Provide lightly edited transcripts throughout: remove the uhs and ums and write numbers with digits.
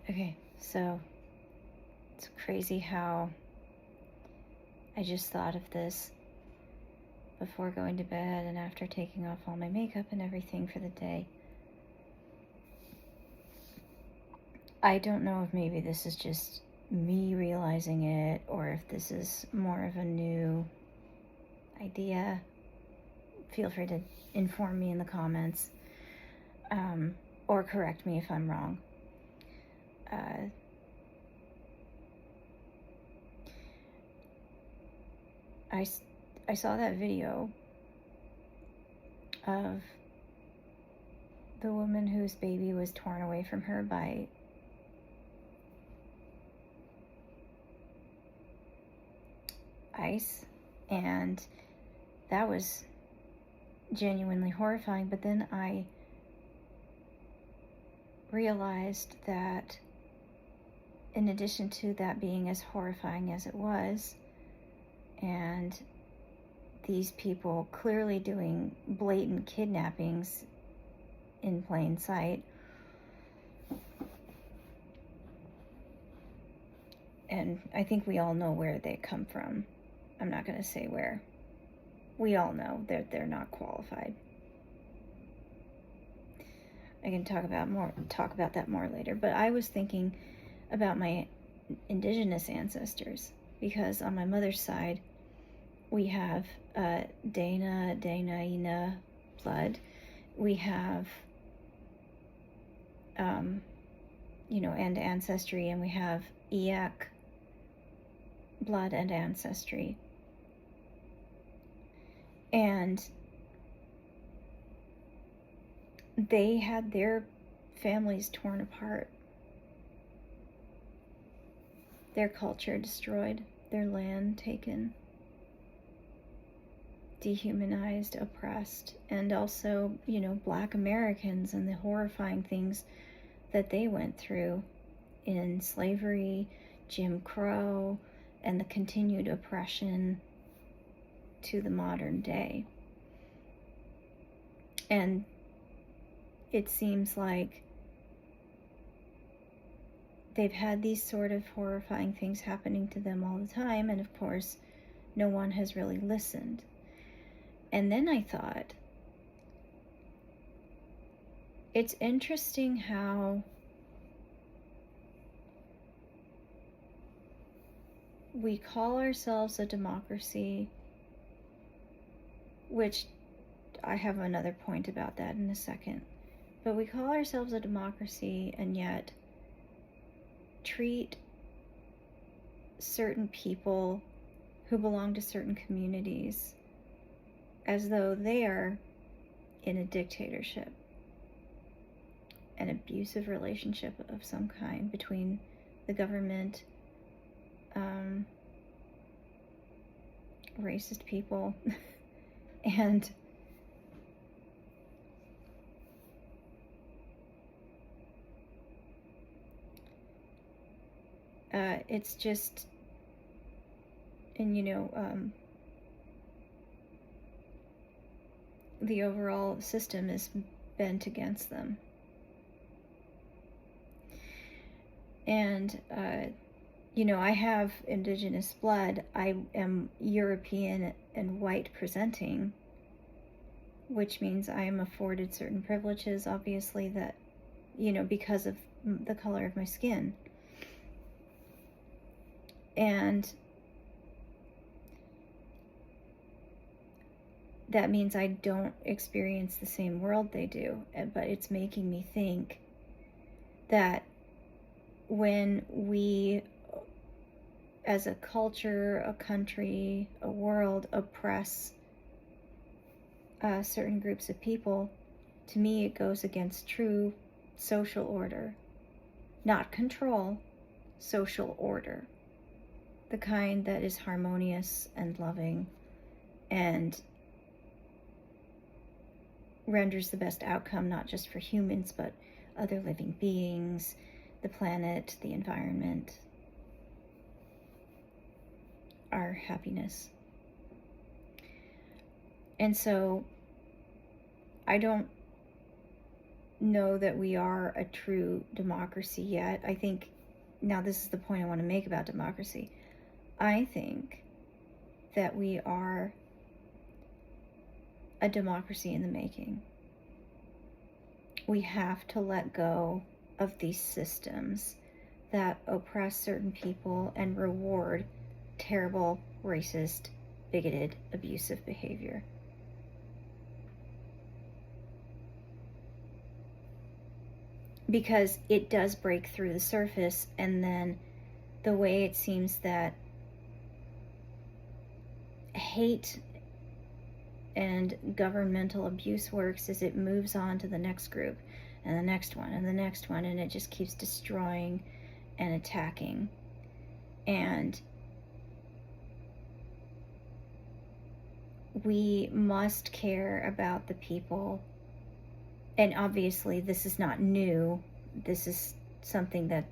Okay, so it's crazy how I just thought of this before going to bed and after taking off all my makeup and everything for the day. I don't know if maybe this is just me realizing it or if this is more of a new idea. Feel free to inform me in the comments, or correct me if I'm wrong. I saw that video of the woman whose baby was torn away from her by ICE, and that was genuinely horrifying. But then I realized that in addition to that being as horrifying as it was, and these people clearly doing blatant kidnappings in plain sight, and I think we all know where they come from. I'm not going to say where. We all know that they're not qualified. I can talk about that more later. But I was thinking about my indigenous ancestors, because on my mother's side we have Dana blood. We have and ancestry, and we have Eyak blood and ancestry. And they had their families torn apart, their culture destroyed, their land taken, dehumanized, oppressed, and also, Black Americans and the horrifying things that they went through in slavery, Jim Crow, and the continued oppression to the modern day. And it seems like they've had these sort of horrifying things happening to them all the time, and of course, no one has really listened. And then I thought, it's interesting how we call ourselves a democracy, which I have another point about that in a second, but we call ourselves a democracy and yet treat certain people who belong to certain communities as though they are in a dictatorship, an abusive relationship of some kind between the government, racist people, and it's just, and the overall system is bent against them. And I have indigenous blood. I am European and white presenting, which means I am afforded certain privileges, obviously, that, because of the color of my skin. And that means I don't experience the same world they do. But it's making me think that when we, as a culture, a country, a world, oppress certain groups of people, to me it goes against true social order. Not control, social order. The kind that is harmonious and loving and renders the best outcome, not just for humans, but other living beings, the planet, the environment, our happiness. And so I don't know that we are a true democracy yet. I think, now this is the point I want to make about democracy. I think that we are a democracy in the making. We have to let go of these systems that oppress certain people and reward terrible, racist, bigoted, abusive behavior. Because it does break through the surface, and then the way it seems that hate and governmental abuse works is it moves on to the next group and the next one and the next one, and it just keeps destroying and attacking. And we must care about the people. And obviously this is not new. This is something that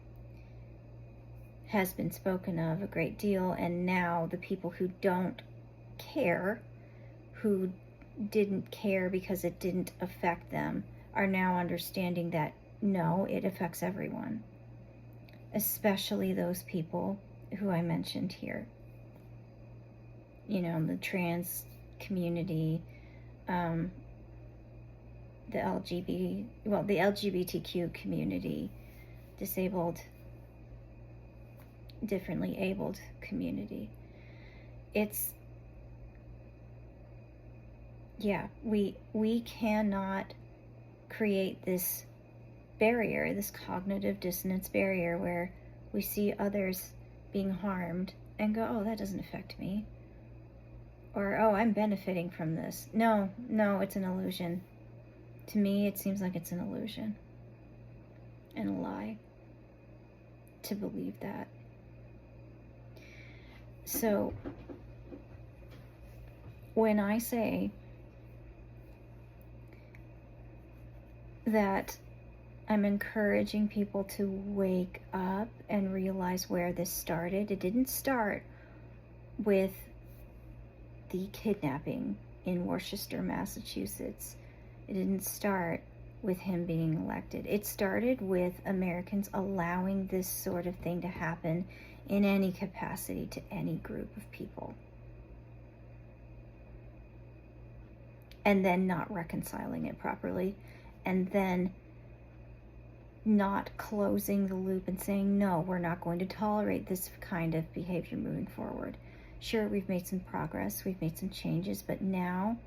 has been spoken of a great deal, and now the people who don't care, who didn't care because it didn't affect them, are now understanding that no, it affects everyone, especially those people who I mentioned here. You know, the trans community, the LGBTQ community, disabled, differently abled community. It's, yeah, we cannot create this barrier, this cognitive dissonance barrier, where we see others being harmed and go, oh, that doesn't affect me. Or, oh, I'm benefiting from this. No, it's an illusion. To me, it seems like it's an illusion and a lie to believe that. So, when I say that I'm encouraging people to wake up and realize where this started, it didn't start with the kidnapping in Worcester, Massachusetts. It didn't start with him being elected. It started with Americans allowing this sort of thing to happen in any capacity to any group of people. And then not reconciling it properly. And then not closing the loop and saying, no, we're not going to tolerate this kind of behavior moving forward. Sure, we've made some progress, we've made some changes, but now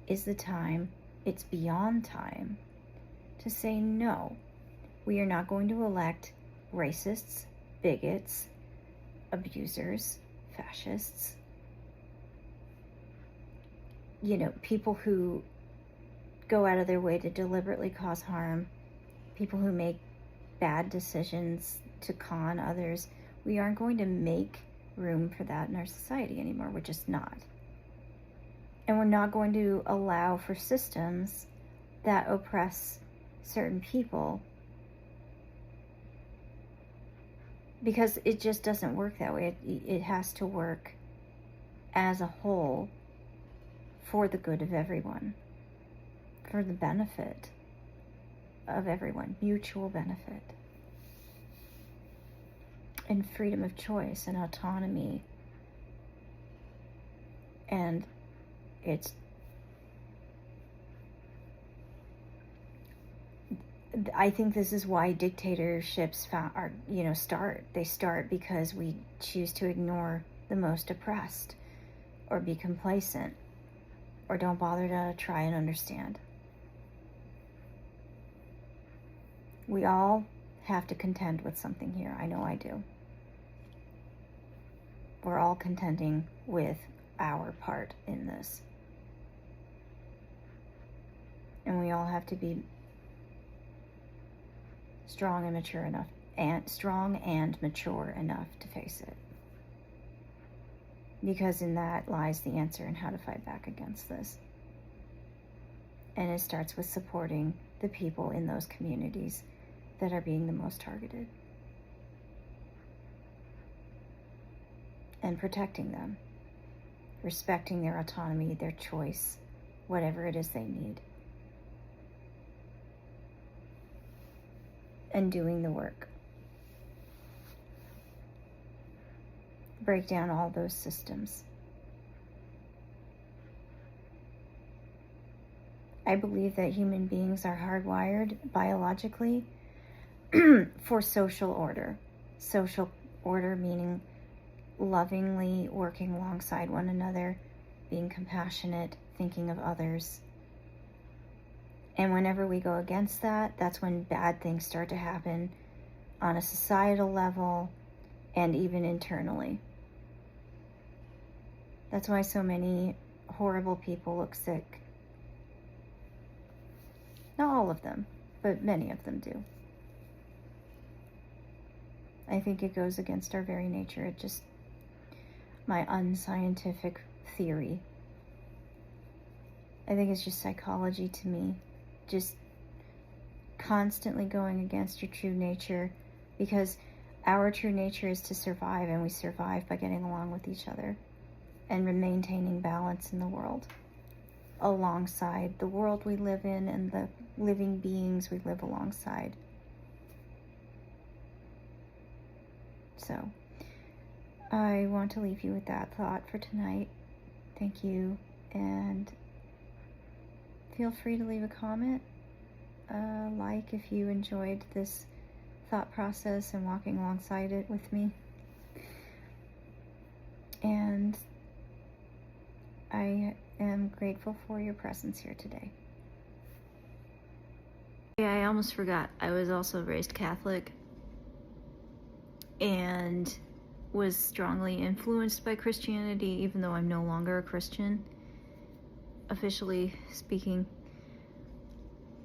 is the time, it's beyond time, to say no. We are not going to elect racists, bigots, abusers, fascists, you know, people who go out of their way to deliberately cause harm, people who make bad decisions to con others. We aren't going to make room for that in our society anymore. We're just not. And we're not going to allow for systems that oppress certain people, because it just doesn't work that way. It has to work as a whole for the good of everyone, for the benefit of everyone, mutual benefit, and freedom of choice and autonomy. And I think this is why dictatorships start. They start because we choose to ignore the most oppressed, or be complacent, or don't bother to try and understand. We all have to contend with something here. I know I do. We're all contending with our part in this. And we all have to be strong and mature enough to face it. Because in that lies the answer in how to fight back against this. And it starts with supporting the people in those communities that are being the most targeted. And protecting them. Respecting their autonomy, their choice, whatever it is they need. and doing the work. Break down all those systems. I believe that human beings are hardwired biologically for social order. Social order meaning lovingly working alongside one another, being compassionate, thinking of others. And whenever we go against that, that's when bad things start to happen on a societal level and even internally. That's why so many horrible people look sick. Not all of them, but many of them do. I think it goes against our very nature. It just, my unscientific theory. I think it's just psychology to me. Just constantly going against your true nature, because our true nature is to survive, and we survive by getting along with each other and maintaining balance in the world alongside the world we live in and the living beings we live alongside. So I want to leave you with that thought for tonight. Thank you, and feel free to leave a comment, like if you enjoyed this thought process and walking alongside it with me. And I am grateful for your presence here today. Yeah, I almost forgot. I was also raised Catholic and was strongly influenced by Christianity, even though I'm no longer a Christian, officially speaking.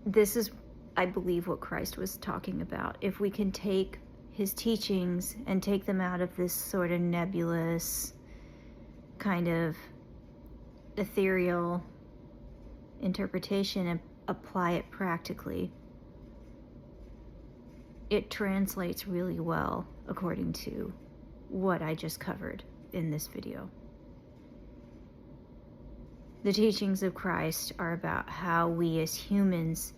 This is, I believe, what Christ was talking about. If we can take his teachings and take them out of this sort of nebulous, kind of ethereal interpretation and apply it practically, it translates really well according to what I just covered in this video. The teachings of Christ are about how we as humans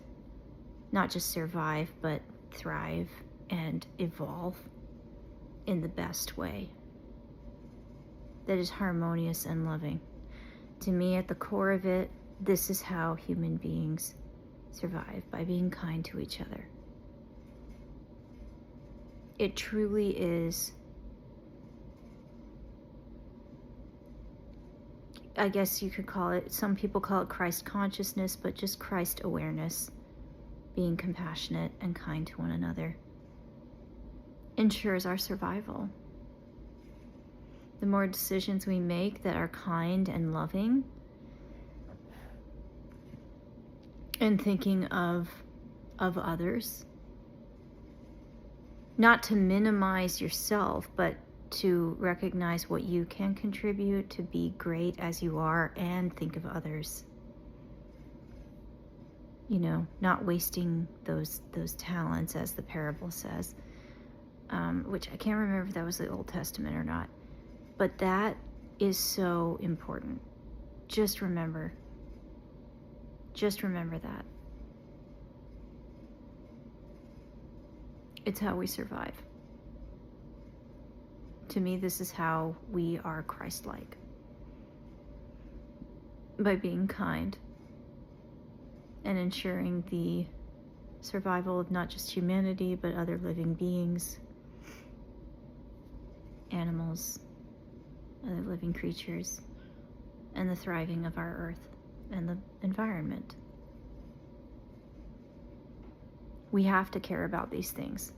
not just survive, but thrive and evolve in the best way that is harmonious and loving. To me, at the core of it, this is how human beings survive, by being kind to each other. It truly is, I guess you could call it, some people call it Christ consciousness, but just Christ awareness, being compassionate and kind to one another, ensures our survival. The more decisions we make that are kind and loving, and thinking of others, not to minimize yourself, but to recognize what you can contribute, to be great as you are, and think of others. You know, not wasting those talents, as the parable says, which I can't remember if that was the Old Testament or not. But that is so important. Just remember that. It's how we survive. To me, this is how we are Christ-like. By being kind and ensuring the survival of not just humanity, but other living beings, animals, other living creatures, and the thriving of our earth and the environment. We have to care about these things.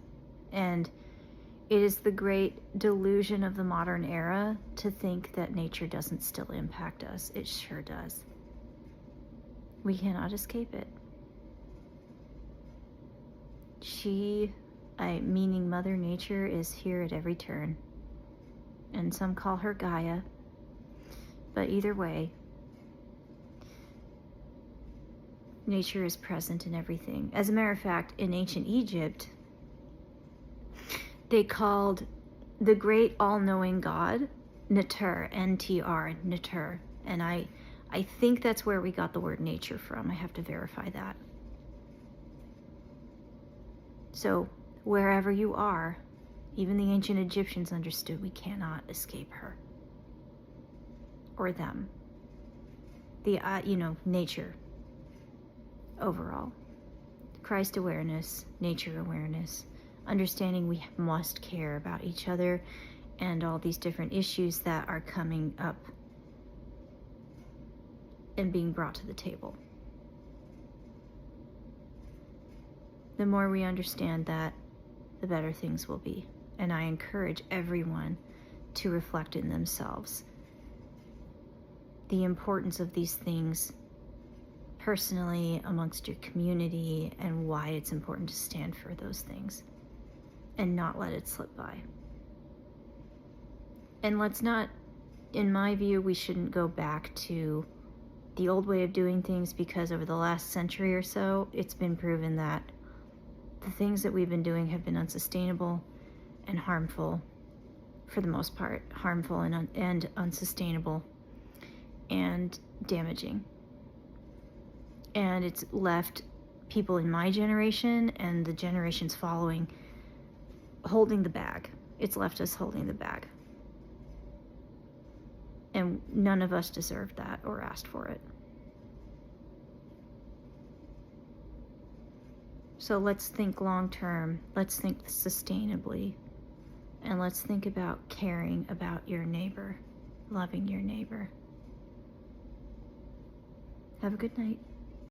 And it is the great delusion of the modern era to think that nature doesn't still impact us. It sure does. We cannot escape it. Meaning Mother Nature, is here at every turn. And some call her Gaia. But either way, nature is present in everything. As a matter of fact, in ancient Egypt, they called the great all-knowing God Neter, N-T-R, Neter. And I think that's where we got the word nature from. I have to verify that. So wherever you are. Even the ancient Egyptians understood we cannot escape her or them. The, nature overall. Christ awareness, nature awareness, understanding we must care about each other and all these different issues that are coming up and being brought to the table. The more we understand that, the better things will be. And I encourage everyone to reflect in themselves the importance of these things personally amongst your community and why it's important to stand for those things and not let it slip by. And let's not, in my view, we shouldn't go back to the old way of doing things, because over the last century or so, it's been proven that the things that we've been doing have been unsustainable and harmful, for the most part, harmful and unsustainable and damaging. And it's left people in my generation and the generations following holding the bag. It's left us holding the bag. And none of us deserved that or asked for it. So let's think long term, let's think sustainably, and let's think about caring about your neighbor, loving your neighbor. Have a good night.